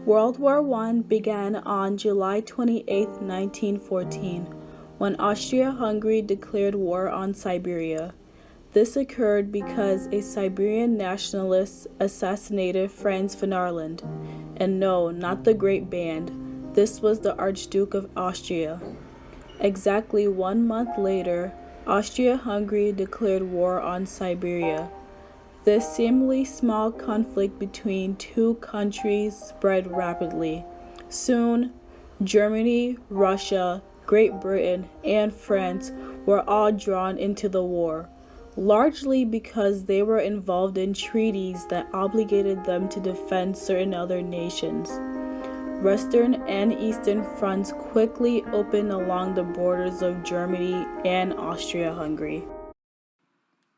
World War I began on July 28, 1914, when Austria-Hungary declared war on Siberia. This occurred because a Siberian nationalist assassinated Franz von Arland. And no, not the great band. This was the Archduke of Austria. Exactly 1 month later, Austria-Hungary declared war on Siberia. This seemingly small conflict between two countries spread rapidly. Soon, Germany, Russia, Great Britain, and France were all drawn into the war, largely because they were involved in treaties that obligated them to defend certain other nations. Western and Eastern fronts quickly opened along the borders of Germany and Austria-Hungary.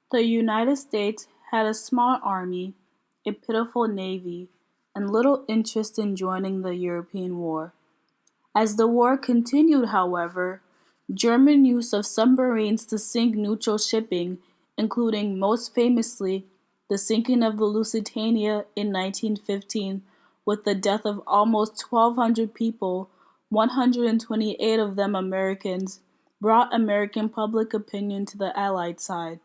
The United States had a small army, a pitiful navy, and little interest in joining the European war. As the war continued, however, German use of submarines to sink neutral shipping, including most famously the sinking of the Lusitania in 1915 with the death of almost 1,200 people, 128 of them Americans, brought American public opinion to the Allied side.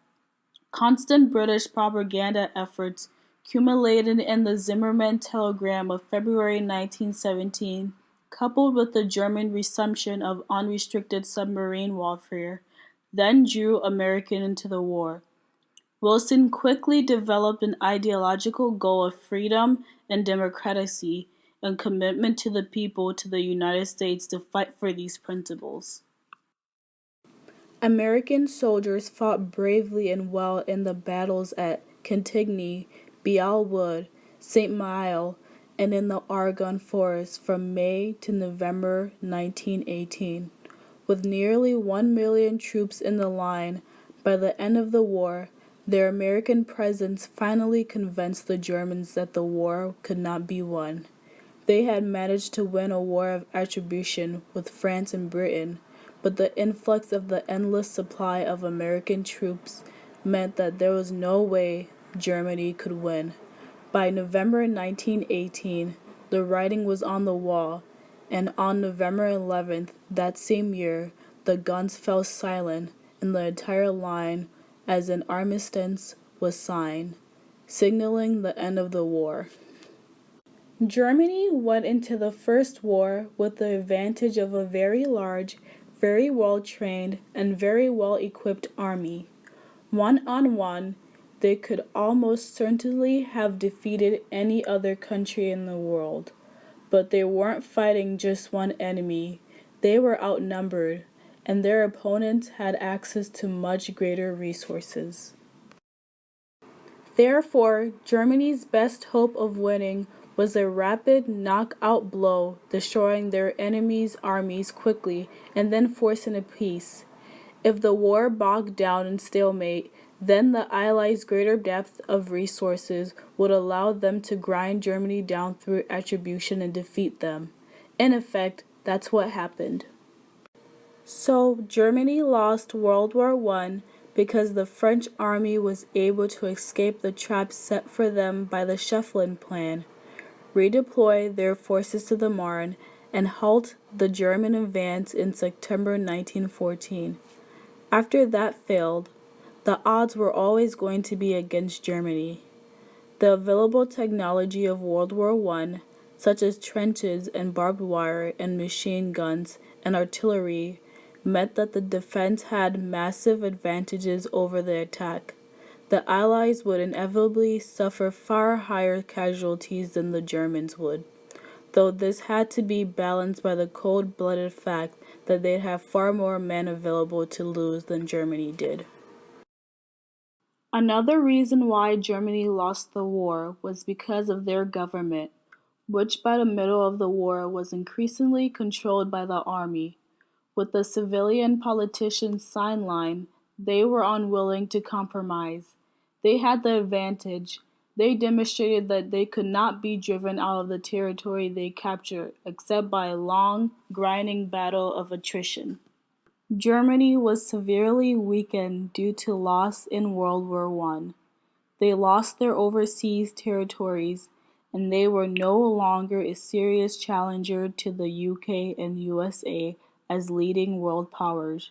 Constant British propaganda efforts culminated in the Zimmermann telegram of February 1917, coupled with the German resumption of unrestricted submarine warfare, then drew Americans into the war. Wilson quickly developed an ideological goal of freedom and democracy and commitment to the people to the United States to fight for these principles. American soldiers fought bravely and well in the battles at Cantigny, Beal Wood, St. Mihiel, and in the Argonne Forest from May to November 1918. With nearly 1 million troops in the line, by the end of the war, their American presence finally convinced the Germans that the war could not be won. They had managed to win a war of attribution with France and Britain, but the influx of the endless supply of American troops meant that there was no way Germany could win. By November 1918, the writing was on the wall, and on November 11th that same year, the guns fell silent and the entire line as an armistice was signed, signaling the end of the war. Germany went into the First War with the advantage of a very large, very well-trained, and very well-equipped army. One-on-one, they could almost certainly have defeated any other country in the world. But they weren't fighting just one enemy. They were outnumbered, and their opponents had access to much greater resources. Therefore, Germany's best hope of winning was a rapid knockout blow, destroying their enemies' armies quickly and then forcing a peace. If the war bogged down in stalemate, then the Allies' greater depth of resources would allow them to grind Germany down through attribution and defeat them. In effect, that's what happened. So, Germany lost World War I because the French army was able to escape the trap set for them by the Schufflin Plan, redeploy their forces to the Marne, and halt the German advance in September 1914. After that failed, the odds were always going to be against Germany. The available technology of World War I, such as trenches and barbed wire and machine guns and artillery, meant that the defense had massive advantages over the attack. The Allies would inevitably suffer far higher casualties than the Germans would, though this had to be balanced by the cold-blooded fact that they'd have far more men available to lose than Germany did. Another reason why Germany lost the war was because of their government, which by the middle of the war was increasingly controlled by the army. With the civilian politicians' sideline, they were unwilling to compromise. They had the advantage. They demonstrated that they could not be driven out of the territory they captured except by a long, grinding battle of attrition. Germany was severely weakened due to loss in World War I. They lost their overseas territories, and they were no longer a serious challenger to the UK and USA as leading world powers.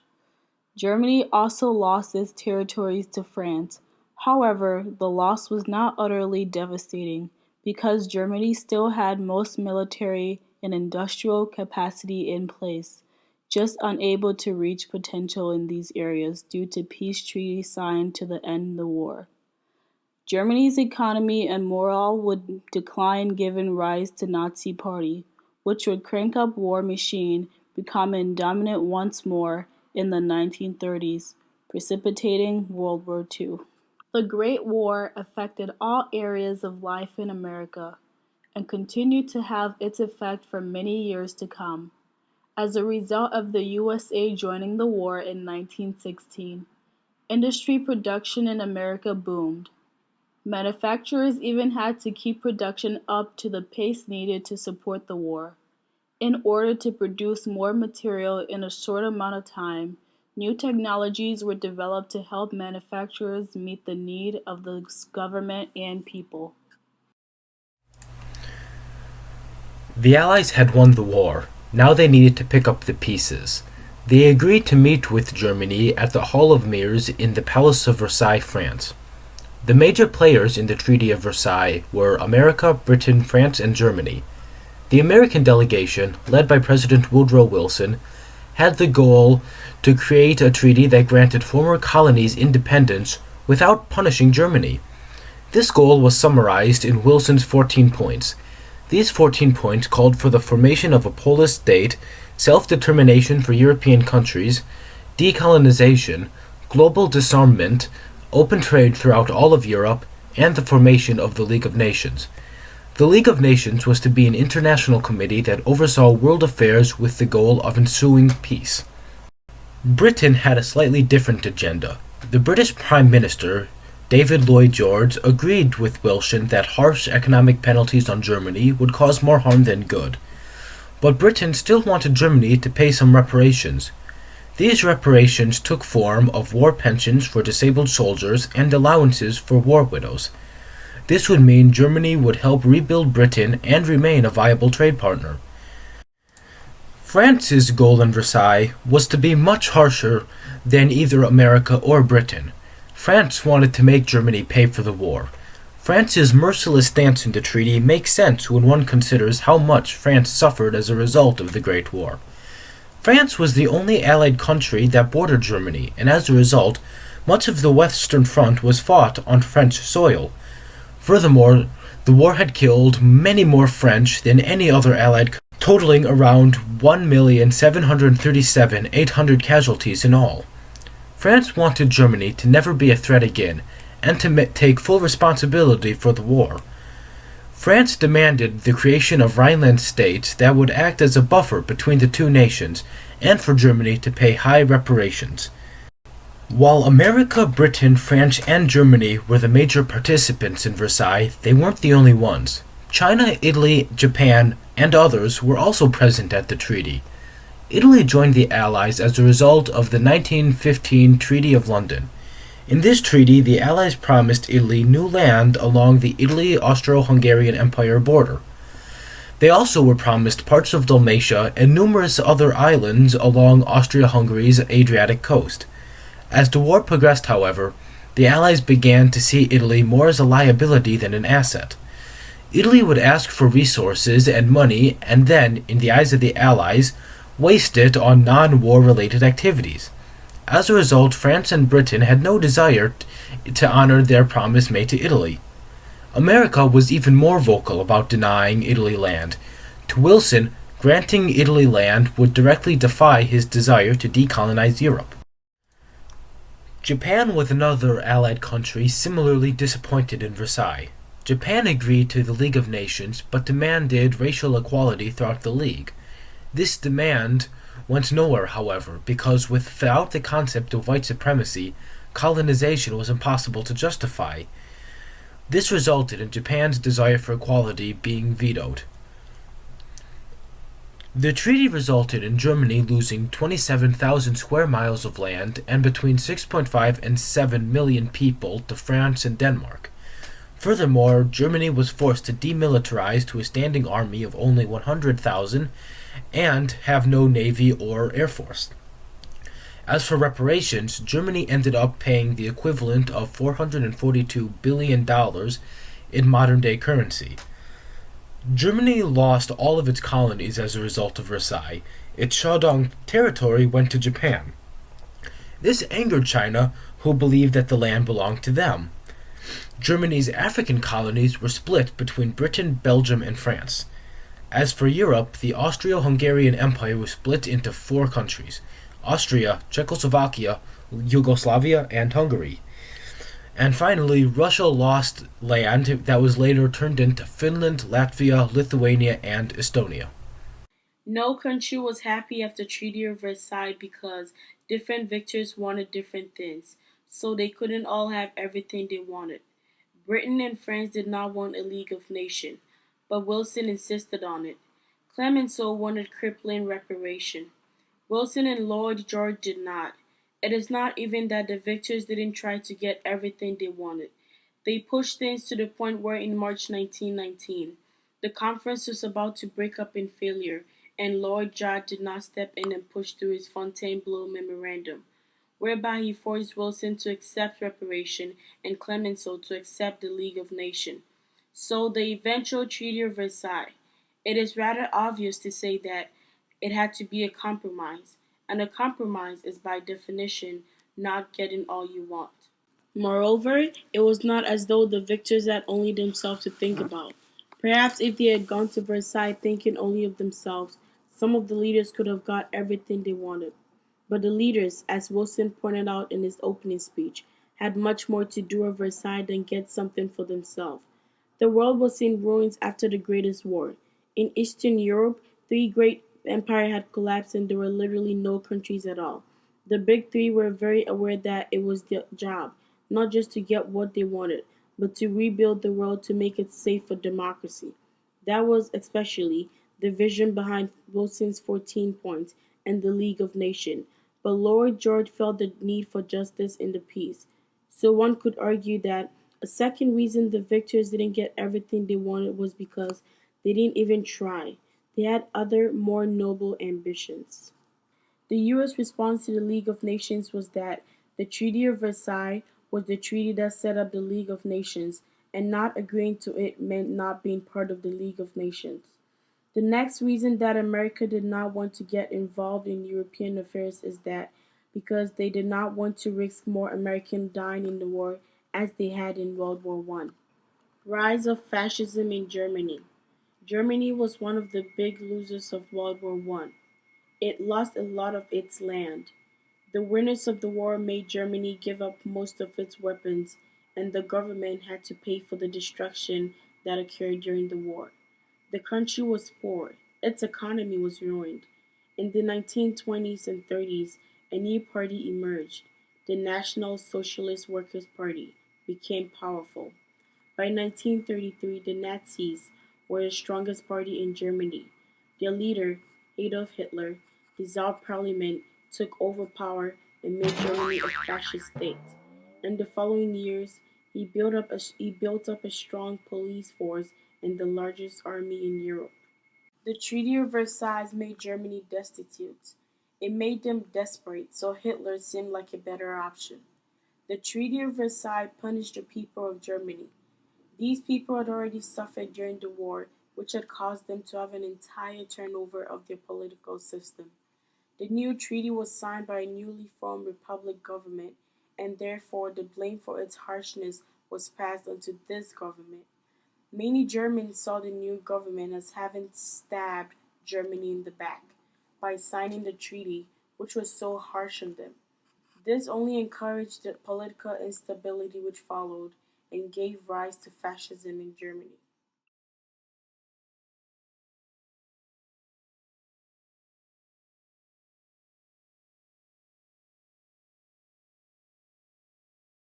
Germany also lost its territories to France. However, the loss was not utterly devastating because Germany still had most military and industrial capacity in place, just unable to reach potential in these areas due to peace treaties signed to end the war. Germany's economy and morale would decline given rise to Nazi Party, which would crank up war machine, becoming dominant once more in the 1930s, precipitating World War II. The Great War affected all areas of life in America and continued to have its effect for many years to come. As a result of the USA joining the war in 1916, industry production in America boomed. Manufacturers even had to keep production up to the pace needed to support the war. In order to produce more material in a short amount of time, new technologies were developed to help manufacturers meet the need of the government and people. The Allies had won the war. Now they needed to pick up the pieces. They agreed to meet with Germany at the Hall of Mirrors in the Palace of Versailles, France. The major players in the Treaty of Versailles were America, Britain, France, and Germany. The American delegation, led by President Woodrow Wilson, had the goal to create a treaty that granted former colonies independence without punishing Germany. This goal was summarized in Wilson's 14 points. These 14 points called for the formation of a Polish state, self-determination for European countries, decolonization, global disarmament, open trade throughout all of Europe, and the formation of the League of Nations. The League of Nations was to be an international committee that oversaw world affairs with the goal of ensuing peace. Britain had a slightly different agenda. The British Prime Minister, David Lloyd George, agreed with Wilson that harsh economic penalties on Germany would cause more harm than good. But Britain still wanted Germany to pay some reparations. These reparations took form of war pensions for disabled soldiers and allowances for war widows. This would mean Germany would help rebuild Britain and remain a viable trade partner. France's goal in Versailles was to be much harsher than either America or Britain. France wanted to make Germany pay for the war. France's merciless stance in the treaty makes sense when one considers how much France suffered as a result of the Great War. France was the only Allied country that bordered Germany, and as a result, much of the Western Front was fought on French soil. Furthermore, the war had killed many more French than any other Allied country, totaling around 1,737,800 casualties in all. France wanted Germany to never be a threat again, and to take full responsibility for the war. France demanded the creation of Rhineland states that would act as a buffer between the two nations, and for Germany to pay high reparations. While America, Britain, France, and Germany were the major participants in Versailles, they weren't the only ones. China, Italy, Japan, and others were also present at the treaty. Italy joined the Allies as a result of the 1915 Treaty of London. In this treaty, the Allies promised Italy new land along the Italy-Austro-Hungarian Empire border. They also were promised parts of Dalmatia and numerous other islands along Austria-Hungary's Adriatic coast. As the war progressed, however, the Allies began to see Italy more as a liability than an asset. Italy would ask for resources and money and then, in the eyes of the Allies, waste it on non-war related activities. As a result, France and Britain had no desire to honor their promise made to Italy. America was even more vocal about denying Italy land. To Wilson, granting Italy land would directly defy his desire to decolonize Europe. Japan was another Allied country similarly disappointed in Versailles. Japan agreed to the League of Nations but demanded racial equality throughout the League. This demand went nowhere, however, because without the concept of white supremacy, colonization was impossible to justify. This resulted in Japan's desire for equality being vetoed. The treaty resulted in Germany losing 27,000 square miles of land and between 6.5 and 7 million people to France and Denmark. Furthermore, Germany was forced to demilitarize to a standing army of only 100,000 and have no navy or air force. As for reparations, Germany ended up paying the equivalent of $442 billion in modern day currency. Germany lost all of its colonies as a result of Versailles. Its Shandong territory went to Japan. This angered China, who believed that the land belonged to them. Germany's African colonies were split between Britain, Belgium, and France. As for Europe, the Austro-Hungarian Empire was split into four countries: Austria, Czechoslovakia, Yugoslavia, and Hungary. And finally, Russia lost land that was later turned into Finland, Latvia, Lithuania, and Estonia. No country was happy after Treaty of Versailles because different victors wanted different things, so they couldn't all have everything they wanted. Britain and France did not want a League of Nations, but Wilson insisted on it. Clemenceau wanted crippling reparation. Wilson and Lloyd George did not. It is not even that the victors didn't try to get everything they wanted. They pushed things to the point where in March 1919, the conference was about to break up in failure, and Lloyd George did not step in and push through his Fontainebleau Memorandum, whereby he forced Wilson to accept reparation and Clemenceau to accept the League of Nations. So the eventual Treaty of Versailles. It is rather obvious to say that it had to be a compromise, and a compromise is by definition not getting all you want. Moreover, it was not as though the victors had only themselves to think about. Perhaps if they had gone to Versailles thinking only of themselves, some of the leaders could have got everything they wanted. But the leaders, as Wilson pointed out in his opening speech, had much more to do at Versailles than get something for themselves. The world was in ruins after the Greatest War. In Eastern Europe, three great empires had collapsed and there were literally no countries at all. The Big Three were very aware that it was their job, not just to get what they wanted, but to rebuild the world to make it safe for democracy. That was especially the vision behind Wilson's 14 points and the League of Nations. But Lord George felt the need for justice in the peace. So one could argue that a second reason the victors didn't get everything they wanted was because they didn't even try. They had other, more noble ambitions. The U.S. response to the League of Nations was that the Treaty of Versailles was the treaty that set up the League of Nations, and not agreeing to it meant not being part of the League of Nations. The next reason that America did not want to get involved in European affairs is that because they did not want to risk more Americans dying in the war as they had in World War One. Rise of fascism in Germany. Germany was one of the big losers of World War One. It lost a lot of its land. The winners of the war made Germany give up most of its weapons, and the government had to pay for the destruction that occurred during the war. The country was poor, its economy was ruined. In the 1920s and 30s, a new party emerged. The National Socialist Workers' Party became powerful. By 1933, the Nazis were the strongest party in Germany. Their leader, Adolf Hitler, dissolved parliament, took over power, and made Germany a fascist state. In the following years, he built up a strong police force and the largest army in Europe. The Treaty of Versailles made Germany destitute. It made them desperate, so Hitler seemed like a better option. The Treaty of Versailles punished the people of Germany. These people had already suffered during the war, which had caused them to have an entire turnover of their political system. The new treaty was signed by a newly formed republic government, and therefore the blame for its harshness was passed on to this government. Many Germans saw the new government as having stabbed Germany in the back by signing the treaty, which was so harsh on them. This only encouraged the political instability which followed and gave rise to fascism in Germany.